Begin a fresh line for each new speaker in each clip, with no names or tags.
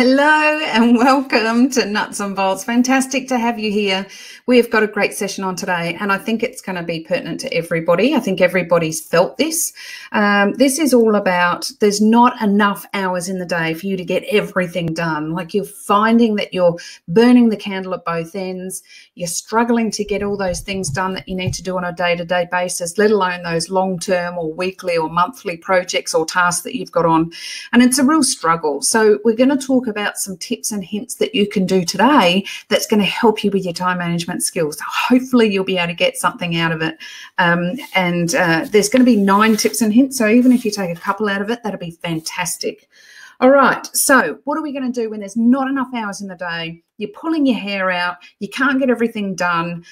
Hello and welcome to Nuts and Bolts. Fantastic to have you here. We've got a great session on today, and I think it's going to be pertinent to everybody. I think everybody's felt this. This is all about there's not enough hours in the day for you to get everything done. Like you're finding that you're burning the candle at both ends. You're struggling to get all those things done that you need to do on a day-to-day basis, let alone those long-term or weekly or monthly projects or tasks that you've got on. And it's a real struggle. So we're going to talk about some tips and hints that you can do today that's going to help you with your time management skills. So hopefully you'll be able to get something out of it. There's going to be 9 tips and hints. So even if you take a couple out of it, that'll be fantastic. All right. So what are we going to do when there's not enough hours in the day? You're pulling your hair out. You can't get everything done.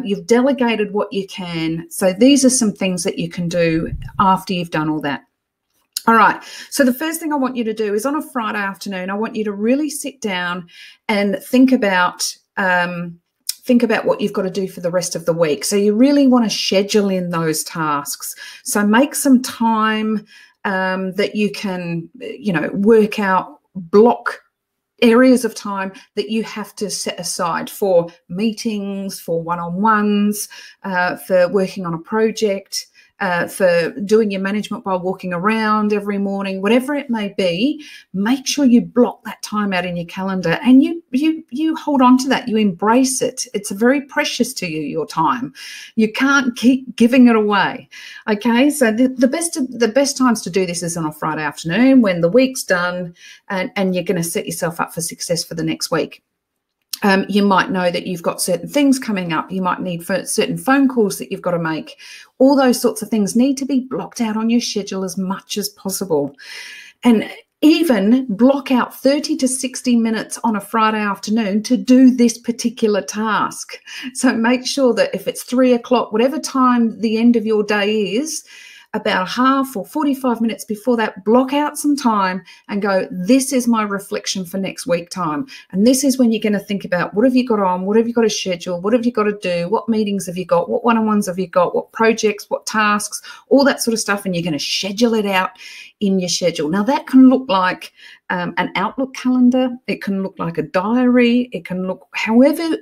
You've delegated what you can. So these are some things that you can do after you've done all that. All right, so the first thing I want you to do is on a Friday afternoon, I want you to really sit down and think about what you've got to do for the rest of the week. So you really want to schedule in those tasks. So make some time that you can, work out, block areas of time that you have to set aside for meetings, for one-on-ones, for working on a project, for doing your management while walking around every morning, whatever it may be. Make sure you block that time out in your calendar and you hold on to that. You embrace it. It's very precious to you, your time. You can't keep giving it away. Okay, so the best times to do this is on a Friday afternoon when the week's done and you're going to set yourself up for success for the next week. You might know that you've got certain things coming up. You might need certain phone calls that you've got to make. All those sorts of things need to be blocked out on your schedule as much as possible. And even block out 30 to 60 minutes on a Friday afternoon to do this particular task. So make sure that if it's 3 o'clock, whatever time the end of your day is, about half or 45 minutes before that, block out some time and go, this is my reflection for next week time. And this is when you're going to think about what have you got on, what have you got to schedule, what have you got to do, what meetings have you got, what one-on-ones have you got, what projects, what tasks, all that sort of stuff. And you're going to schedule it out in your schedule. Now that can look like an Outlook calendar. It can look like a diary. It can look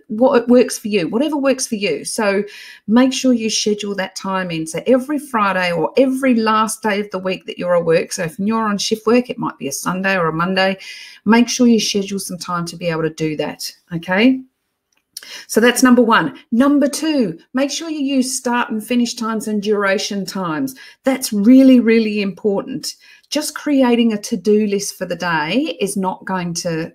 what works for you, whatever works for you. So make sure you schedule that time in. So every Friday or every last day of the week that you're at work. So if you're on shift work, it might be a Sunday or a Monday. Make sure you schedule some time to be able to do that. Okay. So that's number 1. Number 2, make sure you use start and finish times and duration times. That's really, really important. Just creating a to-do list for the day is not going to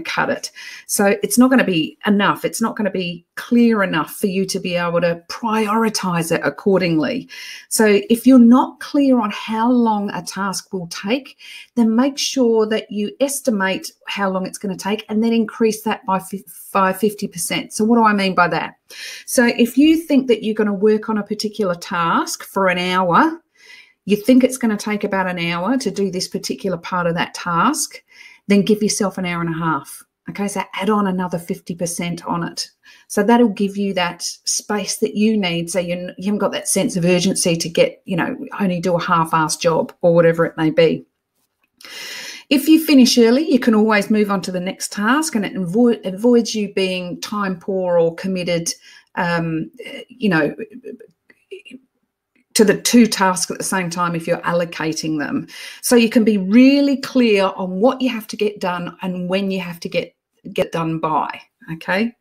cut it. So it's not going to be enough. It's not going to be clear enough for you to be able to prioritize it accordingly. So if you're not clear on how long a task will take, then make sure that you estimate how long it's going to take and then increase that by 50%. So what do I mean by that? So if you think that you're going to work on a particular task for an hour, you think it's going to take about an hour to do this particular part of that task, then give yourself an hour and a half. Okay, so add on another 50% on it. So that'll give you that space that you need. So you haven't got that sense of urgency to get, only do a half-assed job or whatever it may be. If you finish early, you can always move on to the next task, and it avoids you being time poor or committed, to the 2 tasks at the same time if you're allocating them. So you can be really clear on what you have to get done and when you have to get done by, okay?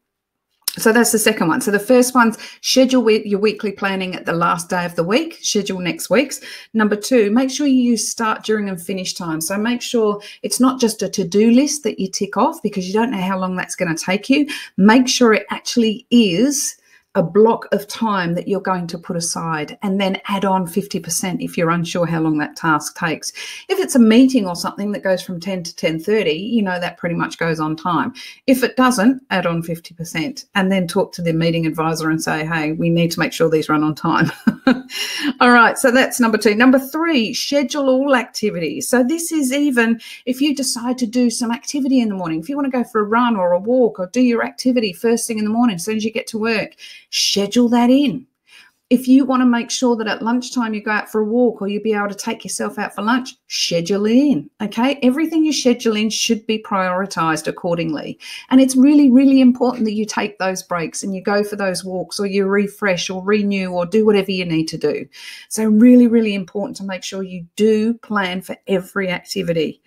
So that's the second one. So the first one's schedule your weekly planning at the last day of the week, schedule next week's. Number 2, make sure you use start, during and finish time. So make sure it's not just a to-do list that you tick off because you don't know how long that's going to take you. Make sure it actually is a block of time that you're going to put aside, and then add on 50% if you're unsure how long that task takes. If it's a meeting or something that goes from 10 to 10:30, that pretty much goes on time. If it doesn't, add on 50% and then talk to the meeting advisor and say, hey, we need to make sure these run on time. All right, so that's number 2. Number 3, schedule all activities. So this is even if you decide to do some activity in the morning, if you want to go for a run or a walk or do your activity first thing in the morning as soon as you get to work, schedule that in. If you want to make sure that at lunchtime you go out for a walk or you'll be able to take yourself out for lunch, schedule it in, okay? Everything you schedule in should be prioritized accordingly. And it's really, really important that you take those breaks and you go for those walks or you refresh or renew or do whatever you need to do. So really, really important to make sure you do plan for every activity.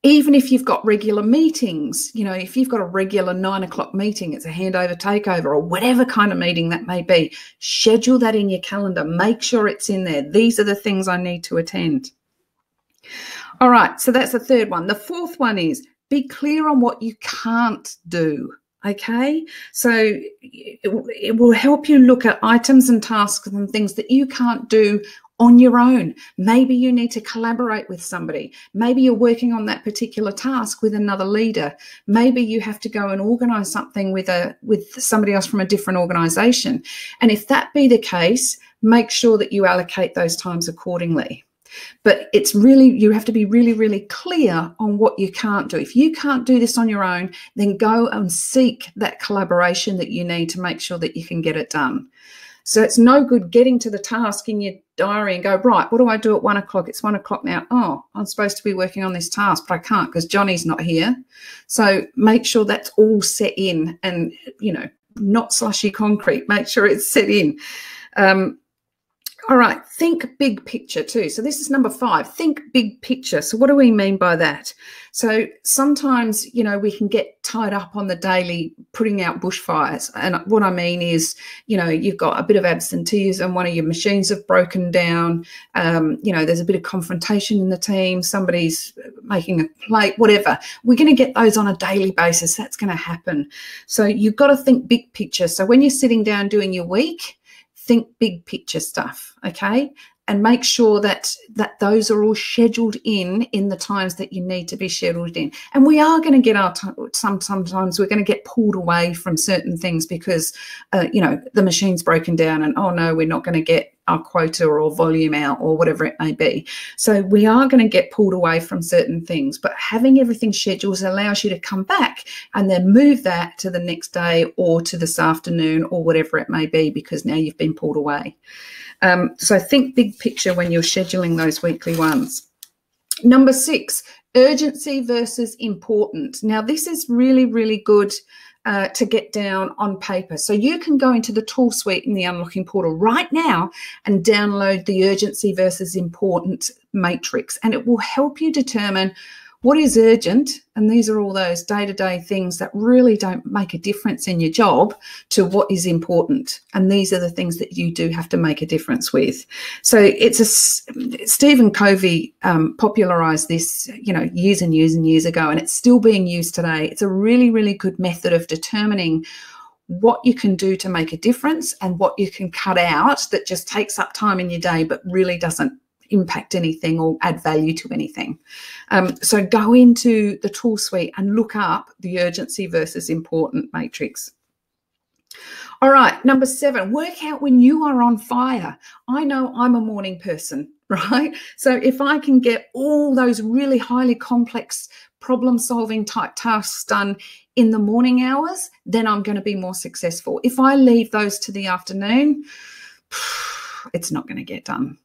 Even if you've got regular meetings, you know, if you've got a regular 9 o'clock meeting, it's a handover takeover or whatever kind of meeting that may be, schedule that in your calendar. Make sure it's in there. These are the things I need to attend. All right, so that's the third one. The fourth one is be clear on what you can't do. Okay, so it will help you look at items and tasks and things that you can't do on your own. Maybe you need to collaborate with somebody. Maybe you're working on that particular task with another leader. Maybe you have to go and organize something with somebody else from a different organization. And if that be the case, make sure that you allocate those times accordingly. But it's really, you have to be really, really clear on what you can't do. If you can't do this on your own, then go and seek that collaboration that you need to make sure that you can get it done. So it's no good getting to the task in your diary and go, right, what do I do at 1 o'clock? It's 1 o'clock now. Oh, I'm supposed to be working on this task, but I can't because Johnny's not here. So make sure that's all set in and, you know, not slushy concrete. Make sure it's set in. All right, think big picture too. So this is number 5, think big picture. So what do we mean by that? So sometimes, you know, we can get tied up on the daily putting out bushfires. And what I mean is, you know, you've got a bit of absenteeism, one of your machines have broken down, you know, there's a bit of confrontation in the team, somebody's making a plate, whatever. We're going to get those on a daily basis. That's going to happen. So you've got to think big picture. So when you're sitting down doing your week, think big picture stuff, okay? And make sure that those are all scheduled in the times that you need to be scheduled in. And we are going to get sometimes we're going to get pulled away from certain things because, you know, the machine's broken down and, oh, no, we're not going to get our quota or volume out or whatever it may be. So we are going to get pulled away from certain things, but having everything scheduled allows you to come back and then move that to the next day or to this afternoon or whatever it may be because now you've been pulled away. So think big picture when you're scheduling those weekly ones. Number 6, urgency versus important. Now, this is really, really good to get down on paper. So you can go into the tool suite in the Unlocking Portal right now and download the urgency versus important matrix, and it will help you determine what is urgent, and these are all those day-to-day things that really don't make a difference in your job, to what is important. And these are the things that you do have to make a difference with. So it's Stephen Covey popularized this, you know, years and years and years ago, and it's still being used today. It's a really, really good method of determining what you can do to make a difference and what you can cut out that just takes up time in your day but really doesn't impact anything or add value to anything. So go into the tool suite and look up the urgency versus important matrix. All right, number 7, work out when you are on fire. I know I'm a morning person, right? So if I can get all those really highly complex problem-solving type tasks done in the morning hours, then I'm going to be more successful. If I leave those to the afternoon, it's not going to get done.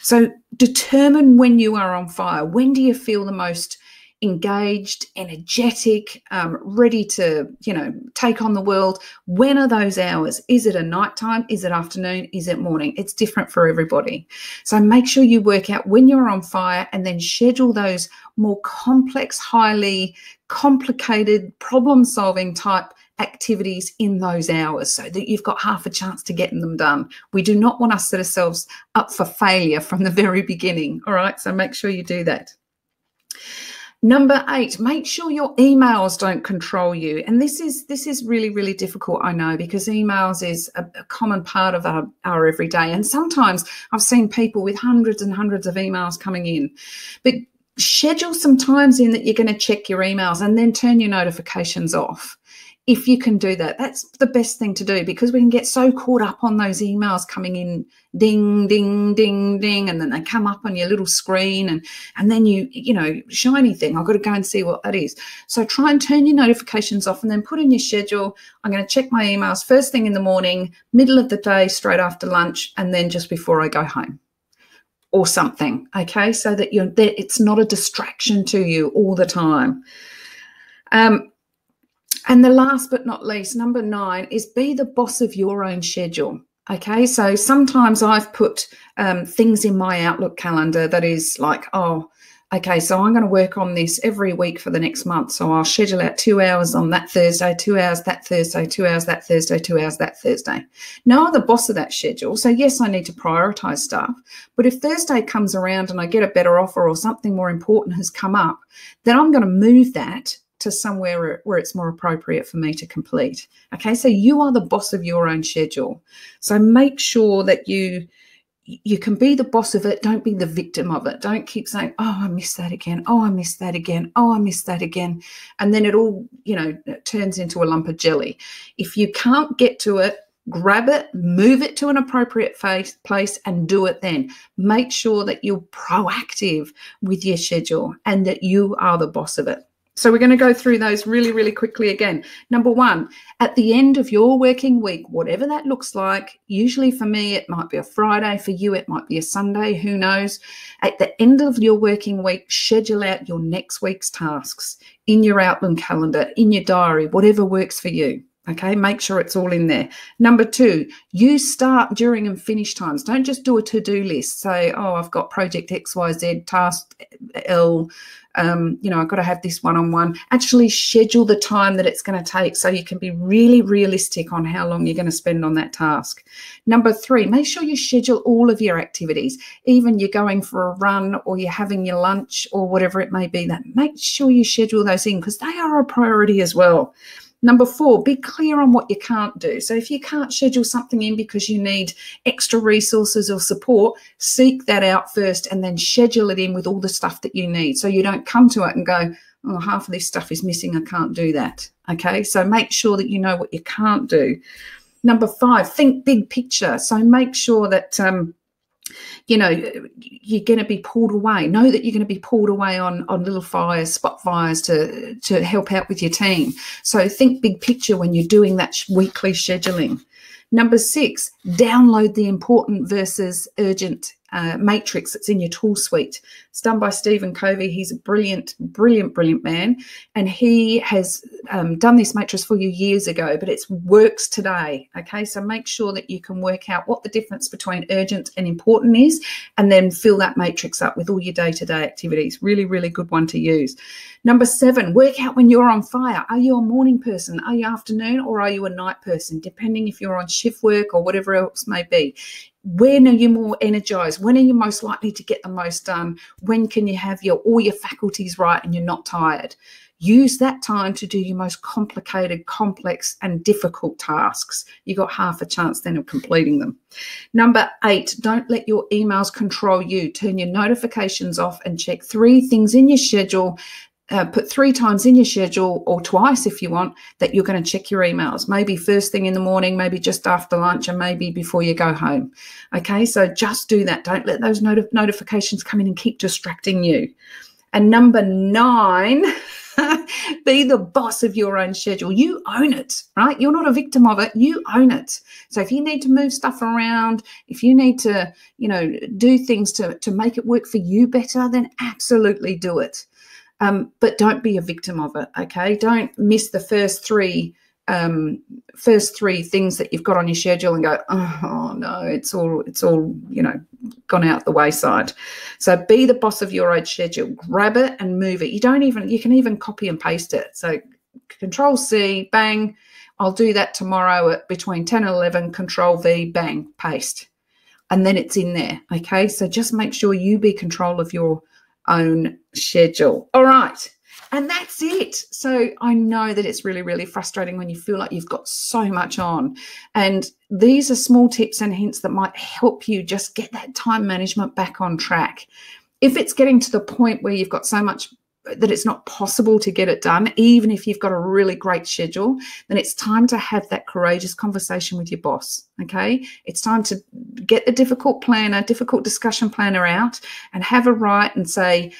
So determine when you are on fire. When do you feel the most engaged, energetic, ready to, you know, take on the world? When are those hours? Is it a nighttime? Is it afternoon? Is it morning? It's different for everybody. So make sure you work out when you're on fire and then schedule those more complex, highly complicated, problem-solving type activities in those hours so that you've got half a chance to getting them done. We do not want to set ourselves up for failure from the very beginning. All right, so make sure you do that. Number 8, make sure your emails don't control you. And this is really, really difficult, I know, because emails is a common part of our everyday. And sometimes I've seen people with hundreds and hundreds of emails coming in. But schedule some times in that you're going to check your emails and then turn your notifications off. if you can do that, that's the best thing to do, because we can get so caught up on those emails coming in, ding, ding, ding, ding, and then they come up on your little screen, and then you know, shiny thing, I've got to go and see what that is. So try and turn your notifications off, and then put in your schedule, I'm going to check my emails first thing in the morning, middle of the day, straight after lunch, and then just before I go home, or something, okay, so that it's not a distraction to you all the time. And the last but not least, number 9, is be the boss of your own schedule. Okay, so sometimes I've put things in my Outlook calendar that is like, oh, okay, so I'm going to work on this every week for the next month. So I'll schedule out 2 hours on that Thursday, 2 hours that Thursday, 2 hours that Thursday, 2 hours that Thursday. Now I'm the boss of that schedule. So yes, I need to prioritize stuff. But if Thursday comes around and I get a better offer or something more important has come up, then I'm going to move that to somewhere where it's more appropriate for me to complete. Okay, so you are the boss of your own schedule. So make sure that you can be the boss of it. Don't be the victim of it. Don't keep saying, oh, I missed that again. Oh, I missed that again. Oh, I missed that again. And then it all, you know, turns into a lump of jelly. If you can't get to it, grab it, move it to an appropriate place and do it then. Make sure that you're proactive with your schedule and that you are the boss of it. So we're going to go through those really, really quickly again. Number 1, at the end of your working week, whatever that looks like, usually for me, it might be a Friday. For you, it might be a Sunday. Who knows? At the end of your working week, schedule out your next week's tasks in your Outlook calendar, in your diary, whatever works for you. Okay, make sure it's all in there. Number 2, use start, during and finish times. Don't just do a to-do list. Say, oh, I've got project XYZ, task L, you know, I've got to have this one-on-one. Actually schedule the time that it's going to take so you can be really realistic on how long you're going to spend on that task. Number 3, make sure you schedule all of your activities. Even you're going for a run or you're having your lunch or whatever it may be, that make sure you schedule those in, because they are a priority as well. Number 4, be clear on what you can't do. So if you can't schedule something in because you need extra resources or support, seek that out first and then schedule it in with all the stuff that you need. So you don't come to it and go, oh, half of this stuff is missing, I can't do that. Okay, so make sure that you know what you can't do. Number 5, think big picture. So make sure that you know, you're going to be pulled away. Know that you're going to be pulled away on little fires, spot fires to help out with your team. So think big picture when you're doing that weekly scheduling. Number 6, download the important versus urgent matrix that's in your tool suite. It's done by Stephen Covey. He's a brilliant man. And he has done this matrix for you years ago, but it works today. Okay, so make sure that you can work out what the difference between urgent and important is, and then fill that matrix up with all your day-to-day activities. Really, really good one to use. Number 7, work out when you're on fire. Are you a morning person? Are you afternoon? Or are you a night person? Depending if you're on shift work or whatever else may be. When are you more energized? When are you most likely to get the most done? When can you have all your faculties right and you're not tired? Use that time to do your most complicated, complex and difficult tasks. You got half a chance then of completing them. Number 8, don't let your emails control you. Turn your notifications off and check 3 things in your schedule. Put 3 times in your schedule, or twice if you want, that you're going to check your emails. Maybe first thing in the morning, maybe just after lunch, and maybe before you go home. Okay, so just do that. Don't let those notifications come in and keep distracting you. And number 9, be the boss of your own schedule. You own it, right? You're not a victim of it. You own it. So if you need to move stuff around, if you need to, you know, do things to make it work for you better, then absolutely do it. But don't be a victim of it, okay? Don't miss the first three things that you've got on your schedule and go, oh no, it's all you know, gone out the wayside. So be the boss of your own schedule. Grab it and move it. You can even copy and paste it. So Control C, bang. I'll do that tomorrow at between 10 and 11. Control V, bang, paste, and then it's in there. Okay, so just make sure you be control of your own schedule. All right, and that's it. So I know that it's really, really frustrating when you feel like you've got so much on, and these are small tips and hints that might help you just get that time management back on track. If it's getting to the point where you've got so much that it's not possible to get it done, even if you've got a really great schedule, then it's time to have that courageous conversation with your boss, okay? It's time to get the difficult discussion planner out and have a write and say,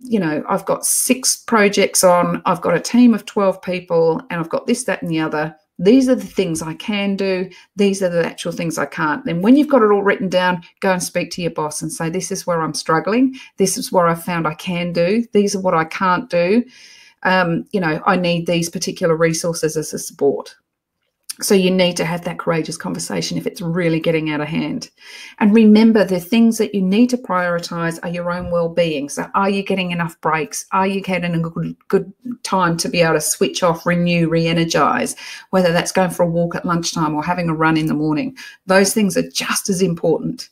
you know, I've got 6 projects on, I've got a team of 12 people, and I've got this, that, and the other. These are the things I can do. These are the actual things I can't. Then when you've got it all written down, go and speak to your boss and say, this is where I'm struggling. This is where I found I can do. These are what I can't do. You know, I need these particular resources as a support. So you need to have that courageous conversation if it's really getting out of hand. And remember, the things that you need to prioritize are your own well-being. So are you getting enough breaks? Are you getting a good time to be able to switch off, renew, re-energize, whether that's going for a walk at lunchtime or having a run in the morning? Those things are just as important.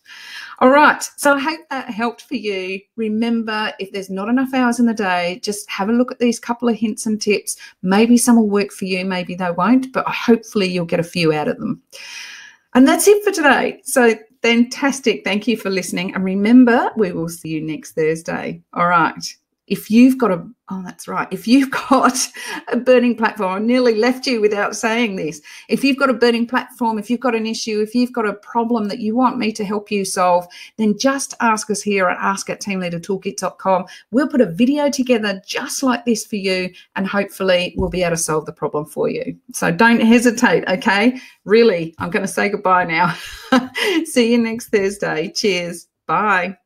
All right, so I hope that helped for you. Remember, if there's not enough hours in the day, just have a look at these couple of hints and tips. Maybe some will work for you, maybe they won't, but hopefully you'll get a few out of them. And that's it for today. So fantastic. Thank you for listening. And remember, we will see you next Thursday. All right. If you've got if you've got a burning platform, I nearly left you without saying this. If you've got a burning platform, if you've got an issue, if you've got a problem that you want me to help you solve, then just ask us here at ask@teamleadertoolkit.com. We'll put a video together just like this for you, and hopefully we'll be able to solve the problem for you. So don't hesitate, okay? Really, I'm going to say goodbye now. See you next Thursday. Cheers. Bye.